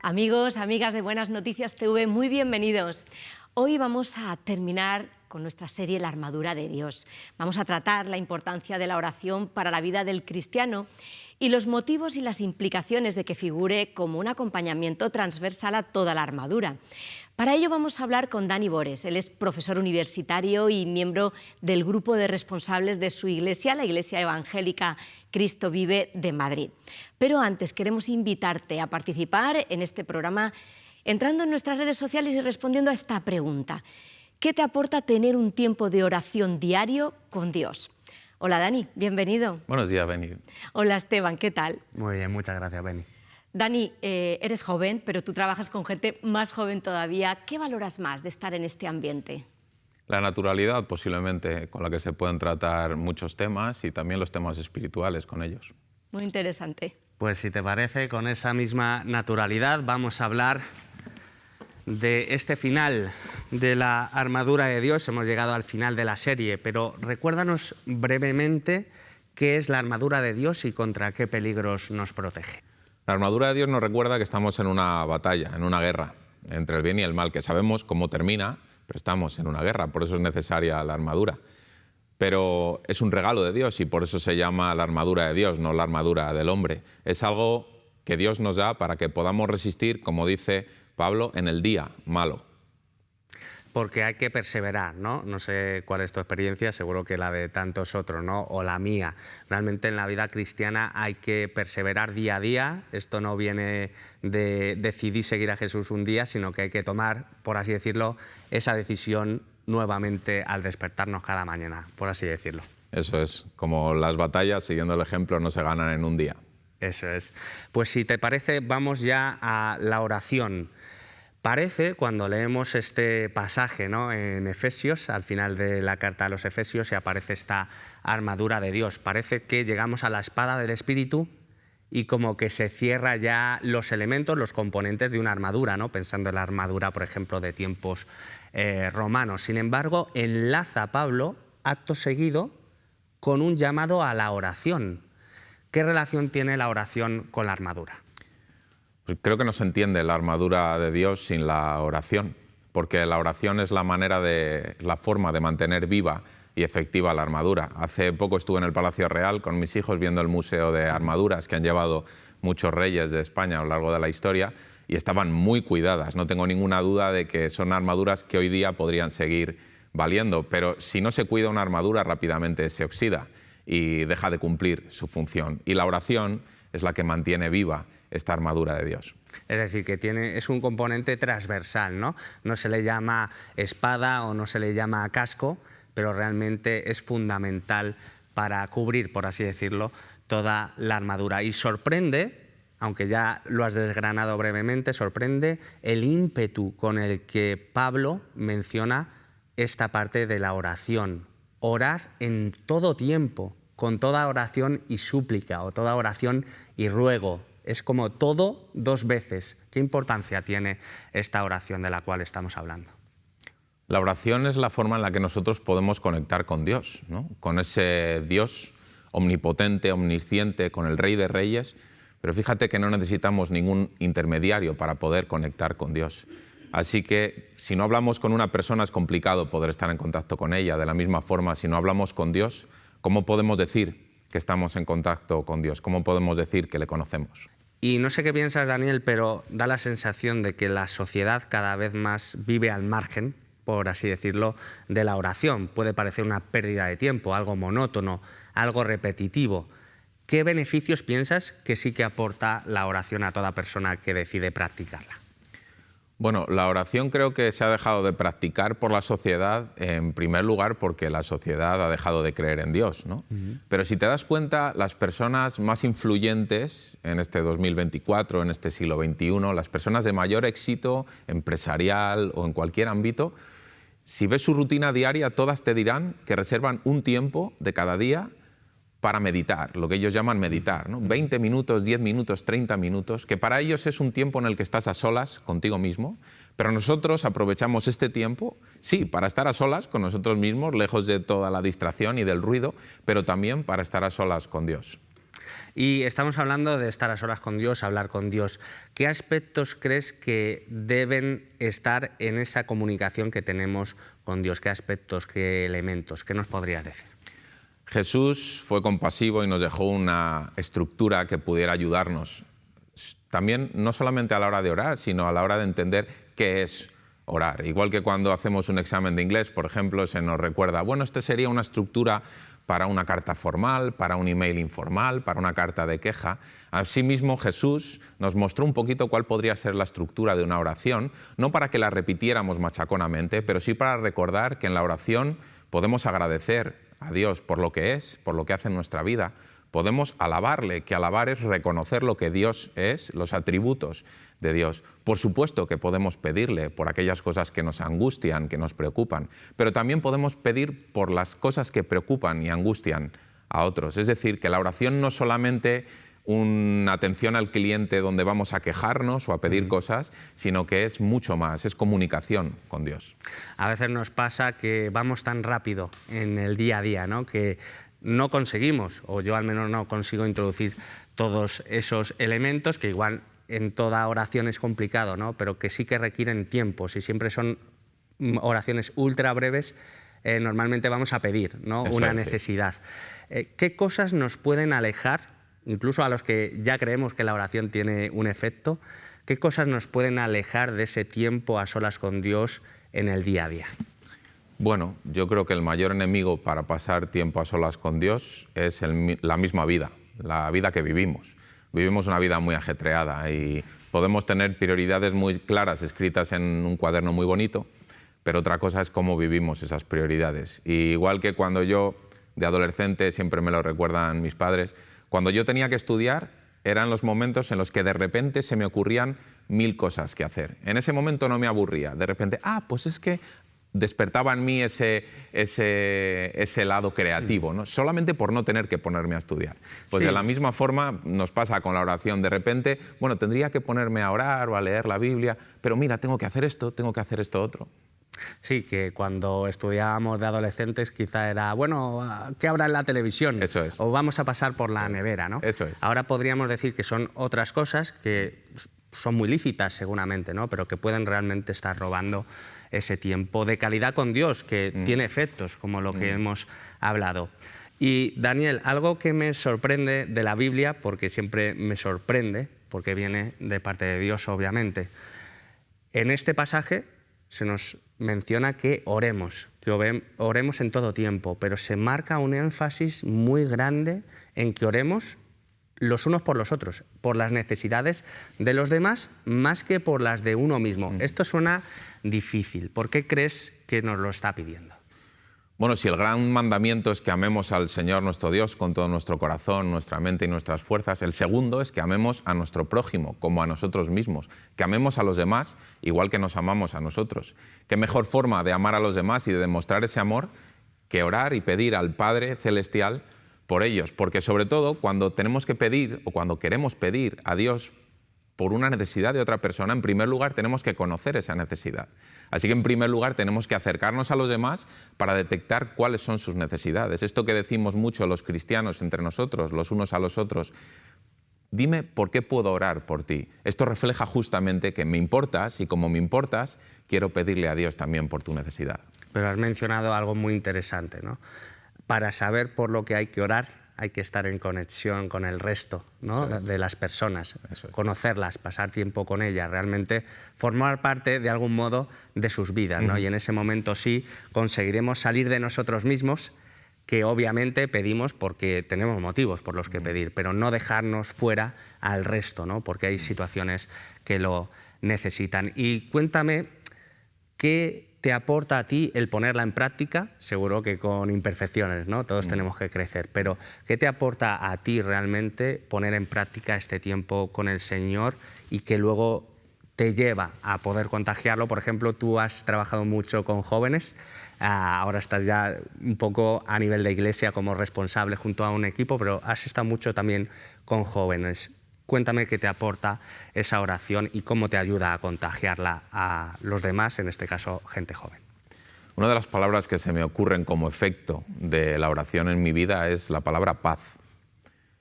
Amigos, amigas de Buenas Noticias TV, muy bienvenidos. Hoy vamos a terminar con nuestra serie La armadura de Dios. Vamos a tratar la importancia de la oración para la vida del cristiano y los motivos y las implicaciones de que figure como un acompañamiento transversal a toda la armadura. Para ello vamos a hablar con Dani Bores. Él es profesor universitario y miembro del grupo de responsables de su iglesia, la Iglesia Evangélica Cristo Vive de Madrid. Pero antes queremos invitarte a participar en este programa entrando en nuestras redes sociales y respondiendo a esta pregunta. ¿Qué te aporta tener un tiempo de oración diario con Dios? Hola Dani, bienvenido. Buenos días, Beni. Hola Esteban, ¿qué tal? Muy bien, muchas gracias, Beni. Dani, eres joven, pero tú trabajas con gente más joven todavía. ¿Qué valoras más de estar en este ambiente? La naturalidad, posiblemente, con la que se pueden tratar muchos temas y también los temas espirituales con ellos. Muy interesante. Pues si te parece, con esa misma naturalidad vamos a hablar de este final de la armadura de Dios. Hemos llegado al final de la serie, pero recuérdanos brevemente qué es la armadura de Dios y contra qué peligros nos protege. La armadura de Dios nos recuerda que estamos en una batalla, en una guerra entre el bien y el mal, que sabemos cómo termina, pero estamos en una guerra, por eso es necesaria la armadura. Pero es un regalo de Dios y por eso se llama la armadura de Dios, no la armadura del hombre. Es algo que Dios nos da para que podamos resistir, como dice Pablo, en el día malo. Porque hay que perseverar, ¿no? No sé cuál es tu experiencia, seguro que la de tantos otros, ¿no? O la mía. Realmente en la vida cristiana hay que perseverar día a día. Esto no viene de decidir seguir a Jesús un día, sino que hay que tomar, por así decirlo, esa decisión nuevamente al despertarnos cada mañana, por así decirlo. Eso es, como las batallas, siguiendo el ejemplo, no se ganan en un día. Eso es. Pues si te parece, vamos ya a la oración. Parece, cuando leemos este pasaje, ¿no?, en Efesios, al final de la carta a los Efesios, se aparece esta armadura de Dios. Parece que llegamos a la espada del Espíritu y como que se cierra ya los elementos, los componentes de una armadura, ¿no?, pensando en la armadura, por ejemplo, de tiempos romanos. Sin embargo, enlaza Pablo, acto seguido, con un llamado a la oración. ¿Qué relación tiene la oración con la armadura? Creo que no se entiende la armadura de Dios sin la oración, porque la oración es la forma de mantener viva y efectiva la armadura. Hace poco estuve en el Palacio Real con mis hijos viendo el Museo de Armaduras que han llevado muchos reyes de España a lo largo de la historia y estaban muy cuidadas. No tengo ninguna duda de que son armaduras que hoy día podrían seguir valiendo, pero si no se cuida una armadura rápidamente se oxida y deja de cumplir su función. Y la oración es la que mantiene viva esta armadura de Dios. Es decir, que es un componente transversal, ¿no? No se le llama espada o no se le llama casco, pero realmente es fundamental para cubrir, por así decirlo, toda la armadura. Y sorprende, aunque ya lo has desgranado brevemente, sorprende el ímpetu con el que Pablo menciona esta parte de la oración. Orad en todo tiempo, con toda oración y súplica, o toda oración y ruego. Es como todo dos veces. ¿Qué importancia tiene esta oración de la cual estamos hablando? La oración es la forma en la que nosotros podemos conectar con Dios, ¿no? Con ese Dios omnipotente, omnisciente, con el Rey de Reyes. Pero fíjate que no necesitamos ningún intermediario para poder conectar con Dios. Así que si no hablamos con una persona es complicado poder estar en contacto con ella. De la misma forma, si no hablamos con Dios, ¿cómo podemos decir que estamos en contacto con Dios? ¿Cómo podemos decir que le conocemos? Y no sé qué piensas, Daniel, pero da la sensación de que la sociedad cada vez más vive al margen, por así decirlo, de la oración. Puede parecer una pérdida de tiempo, algo monótono, algo repetitivo. ¿Qué beneficios piensas que sí que aporta la oración a toda persona que decide practicarla? Bueno, la oración creo que se ha dejado de practicar por la sociedad, en primer lugar porque la sociedad ha dejado de creer en Dios, ¿no? Pero si te das cuenta, las personas más influyentes en este 2024, en este siglo XXI, las personas de mayor éxito empresarial o en cualquier ámbito, si ves su rutina diaria, todas te dirán que reservan un tiempo de cada día para meditar, lo que ellos llaman meditar, ¿no? 20 minutos, 10 minutos, 30 minutos, que para ellos es un tiempo en el que estás a solas contigo mismo, pero nosotros aprovechamos este tiempo, sí, para estar a solas con nosotros mismos, lejos de toda la distracción y del ruido, pero también para estar a solas con Dios. Y estamos hablando de estar a solas con Dios, hablar con Dios. ¿Qué aspectos crees que deben estar en esa comunicación que tenemos con Dios? ¿Qué aspectos, qué elementos? ¿Qué nos podrías decir? Jesús fue compasivo y nos dejó una estructura que pudiera ayudarnos. También, no solamente a la hora de orar, sino a la hora de entender qué es orar. Igual que cuando hacemos un examen de inglés, por ejemplo, se nos recuerda, bueno, esta sería una estructura para una carta formal, para un email informal, para una carta de queja. Asimismo, Jesús nos mostró un poquito cuál podría ser la estructura de una oración, no para que la repitiéramos machaconamente, pero sí para recordar que en la oración podemos agradecer a Dios por lo que es, por lo que hace en nuestra vida. Podemos alabarle, que alabar es reconocer lo que Dios es, los atributos de Dios. Por supuesto que podemos pedirle por aquellas cosas que nos angustian, que nos preocupan, pero también podemos pedir por las cosas que preocupan y angustian a otros. Es decir, que la oración no es solamente una atención al cliente donde vamos a quejarnos o a pedir cosas, sino que es mucho más, es comunicación con Dios. A veces nos pasa que vamos tan rápido en el día a día, ¿no? Que no conseguimos, o yo al menos no consigo introducir todos esos elementos que igual en toda oración es complicado, ¿no? Pero que sí que requieren tiempo. Si siempre son oraciones ultra breves, normalmente vamos a pedir, ¿no? Una necesidad. ¿Qué cosas nos pueden alejar, incluso a los que ya creemos que la oración tiene un efecto, qué cosas nos pueden alejar de ese tiempo a solas con Dios en el día a día? Bueno, yo creo que el mayor enemigo para pasar tiempo a solas con Dios es la misma vida, la vida que vivimos. Vivimos una vida muy ajetreada y podemos tener prioridades muy claras escritas en un cuaderno muy bonito, pero otra cosa es cómo vivimos esas prioridades. Y igual que cuando yo, de adolescente, siempre me lo recuerdan mis padres, cuando yo tenía que estudiar, eran los momentos en los que de repente se me ocurrían 1000 cosas que hacer. En ese momento no me aburría. De repente, pues es que despertaba en mí ese lado creativo, ¿no? Solamente por no tener que ponerme a estudiar. Pues de la misma forma nos pasa con la oración. De repente, bueno, tendría que ponerme a orar o a leer la Biblia, pero mira, tengo que hacer esto otro. Sí, que cuando estudiábamos de adolescentes quizá era, bueno, ¿qué habrá en la televisión? Eso es. O vamos a pasar por la nevera, ¿no? Eso es. Ahora podríamos decir que son otras cosas que son muy lícitas seguramente, ¿no? Pero que pueden realmente estar robando ese tiempo de calidad con Dios, que tiene efectos, como lo que hemos hablado. Y Daniel, algo que me sorprende de la Biblia, porque siempre me sorprende, porque viene de parte de Dios, obviamente. En este pasaje se nos menciona que oremos en todo tiempo, pero se marca un énfasis muy grande en que oremos los unos por los otros, por las necesidades de los demás más que por las de uno mismo. Esto suena difícil. ¿Por qué crees que nos lo está pidiendo? Bueno, si el gran mandamiento es que amemos al Señor nuestro Dios con todo nuestro corazón, nuestra mente y nuestras fuerzas, el segundo es que amemos a nuestro prójimo como a nosotros mismos, que amemos a los demás igual que nos amamos a nosotros. ¿Qué mejor forma de amar a los demás y de demostrar ese amor que orar y pedir al Padre Celestial por ellos? Porque sobre todo cuando tenemos que pedir o cuando queremos pedir a Dios por una necesidad de otra persona, en primer lugar tenemos que conocer esa necesidad. Así que en primer lugar tenemos que acercarnos a los demás para detectar cuáles son sus necesidades. Esto que decimos mucho los cristianos entre nosotros, los unos a los otros, dime por qué puedo orar por ti. Esto refleja justamente que me importas y como me importas, quiero pedirle a Dios también por tu necesidad. Pero has mencionado algo muy interesante, ¿no? Para saber por lo que hay que orar, hay que estar en conexión con el resto, ¿no? De las personas, conocerlas, pasar tiempo con ellas, realmente formar parte de algún modo de sus vidas, ¿no? Y en ese momento sí conseguiremos salir de nosotros mismos, que obviamente pedimos porque tenemos motivos por los que pedir, pero no dejarnos fuera al resto, ¿no? Porque hay situaciones que lo necesitan. Y cuéntame, ¿qué te aporta a ti el ponerla en práctica? Seguro que con imperfecciones, ¿no? Todos tenemos que crecer, pero ¿qué te aporta a ti realmente poner en práctica este tiempo con el Señor y que luego te lleva a poder contagiarlo? Por ejemplo, tú has trabajado mucho con jóvenes, ahora estás ya un poco a nivel de iglesia como responsable junto a un equipo, pero has estado mucho también con jóvenes. Cuéntame qué te aporta esa oración y cómo te ayuda a contagiarla a los demás, en este caso, gente joven. Una de las palabras que se me ocurren como efecto de la oración en mi vida es la palabra paz.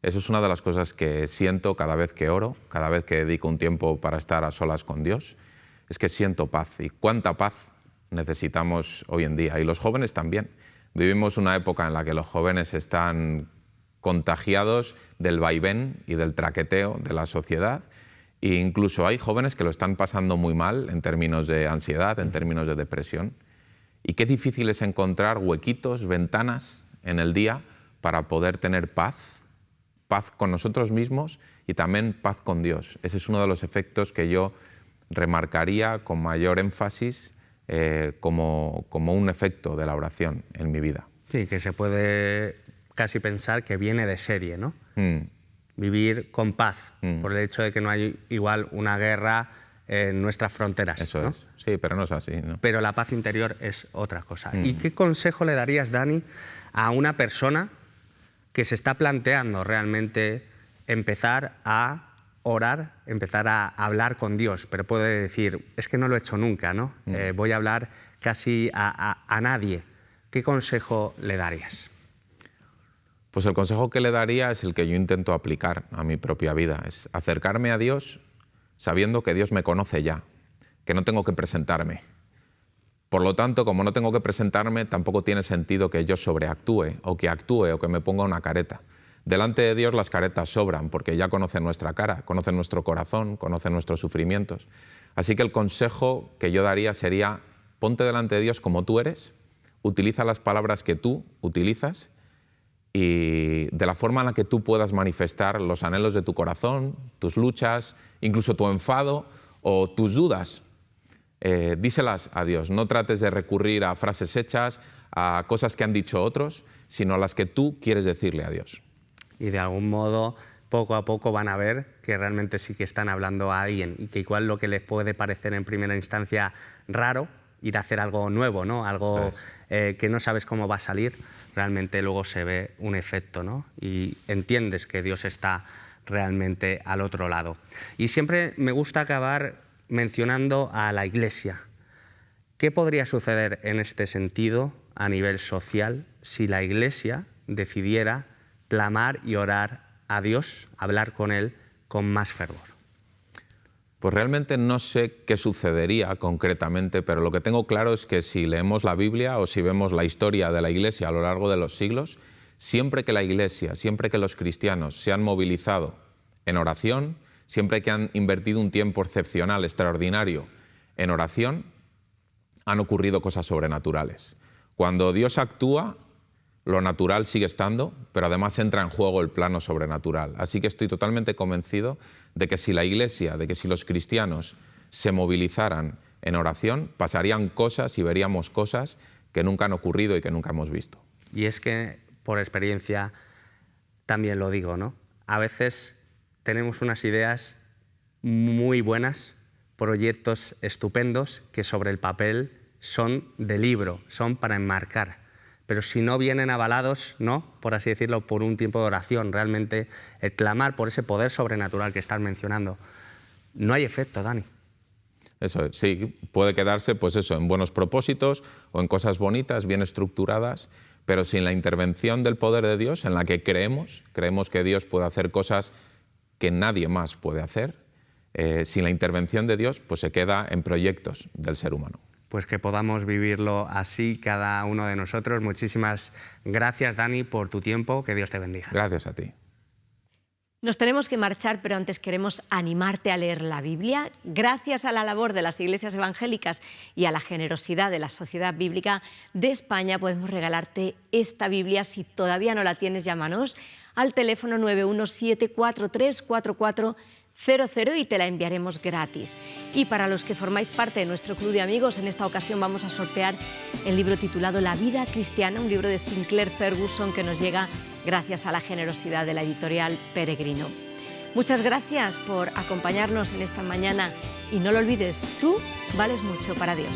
Eso es una de las cosas que siento cada vez que oro, cada vez que dedico un tiempo para estar a solas con Dios, es que siento paz. Y cuánta paz necesitamos hoy en día. Y los jóvenes también. Vivimos una época en la que los jóvenes están contagiados del vaivén y del traqueteo de la sociedad. E incluso hay jóvenes que lo están pasando muy mal en términos de ansiedad, en términos de depresión. Y qué difícil es encontrar huequitos, ventanas en el día para poder tener paz con nosotros mismos y también paz con Dios. Ese es uno de los efectos que yo remarcaría con mayor énfasis como un efecto de la oración en mi vida. Sí, que se puede casi pensar que viene de serie, ¿no? Vivir con paz, por el hecho de que no hay igual una guerra en nuestras fronteras. Eso ¿no? es, sí, pero no es así, ¿no? Pero la paz interior es otra cosa. ¿Y qué consejo le darías, Dani, a una persona que se está planteando realmente empezar a orar, empezar a hablar con Dios, pero puede decir, es que no lo he hecho nunca, ¿no? Voy a hablar casi a nadie. ¿Qué consejo le darías? Pues el consejo que le daría es el que yo intento aplicar a mi propia vida, es acercarme a Dios sabiendo que Dios me conoce ya, que no tengo que presentarme. Por lo tanto, como no tengo que presentarme, tampoco tiene sentido que yo sobreactúe o que me ponga una careta. Delante de Dios las caretas sobran porque ya conocen nuestra cara, conocen nuestro corazón, conocen nuestros sufrimientos. Así que el consejo que yo daría sería, ponte delante de Dios como tú eres, utiliza las palabras que tú utilizas y de la forma en la que tú puedas manifestar los anhelos de tu corazón, tus luchas, incluso tu enfado o tus dudas. Díselas a Dios, no trates de recurrir a frases hechas, a cosas que han dicho otros, sino a las que tú quieres decirle a Dios. Y de algún modo, poco a poco van a ver que realmente sí que están hablando a alguien y que igual lo que les puede parecer en primera instancia raro, ir a hacer algo nuevo, ¿no? Algo que no sabes cómo va a salir, realmente luego se ve un efecto, ¿no? Y entiendes que Dios está realmente al otro lado. Y siempre me gusta acabar mencionando a la Iglesia. ¿Qué podría suceder en este sentido a nivel social si la Iglesia decidiera clamar y orar a Dios, hablar con Él con más fervor? Pues realmente no sé qué sucedería concretamente, pero lo que tengo claro es que si leemos la Biblia o si vemos la historia de la Iglesia a lo largo de los siglos, siempre que la Iglesia, siempre que los cristianos se han movilizado en oración, siempre que han invertido un tiempo excepcional, extraordinario en oración, han ocurrido cosas sobrenaturales. Cuando Dios actúa, lo natural sigue estando, pero además entra en juego el plano sobrenatural. Así que estoy totalmente convencido de que si la Iglesia, de que si los cristianos se movilizaran en oración, pasarían cosas y veríamos cosas que nunca han ocurrido y que nunca hemos visto. Y es que, por experiencia, también lo digo, ¿no? A veces tenemos unas ideas muy buenas, proyectos estupendos que sobre el papel son de libro, son para enmarcar. Pero si no vienen avalados, ¿no?, por así decirlo, por un tiempo de oración, realmente el clamar por ese poder sobrenatural que estás mencionando, no hay efecto, Dani. Eso es, sí, puede quedarse pues eso, en buenos propósitos o en cosas bonitas, bien estructuradas, pero sin la intervención del poder de Dios, en la que creemos que Dios puede hacer cosas que nadie más puede hacer, sin la intervención de Dios, pues se queda en proyectos del ser humano. Pues que podamos vivirlo así cada uno de nosotros. Muchísimas gracias, Dani, por tu tiempo. Que Dios te bendiga. Gracias a ti. Nos tenemos que marchar, pero antes queremos animarte a leer la Biblia. Gracias a la labor de las iglesias evangélicas y a la generosidad de la Sociedad Bíblica de España, podemos regalarte esta Biblia. Si todavía no la tienes, llámanos al teléfono 917434400 y te la enviaremos gratis. Y para los que formáis parte de nuestro club de amigos, en esta ocasión vamos a sortear el libro titulado La vida cristiana, un libro de Sinclair Ferguson que nos llega gracias a la generosidad de la editorial Peregrino. Muchas gracias por acompañarnos en esta mañana y no lo olvides, tú vales mucho para Dios.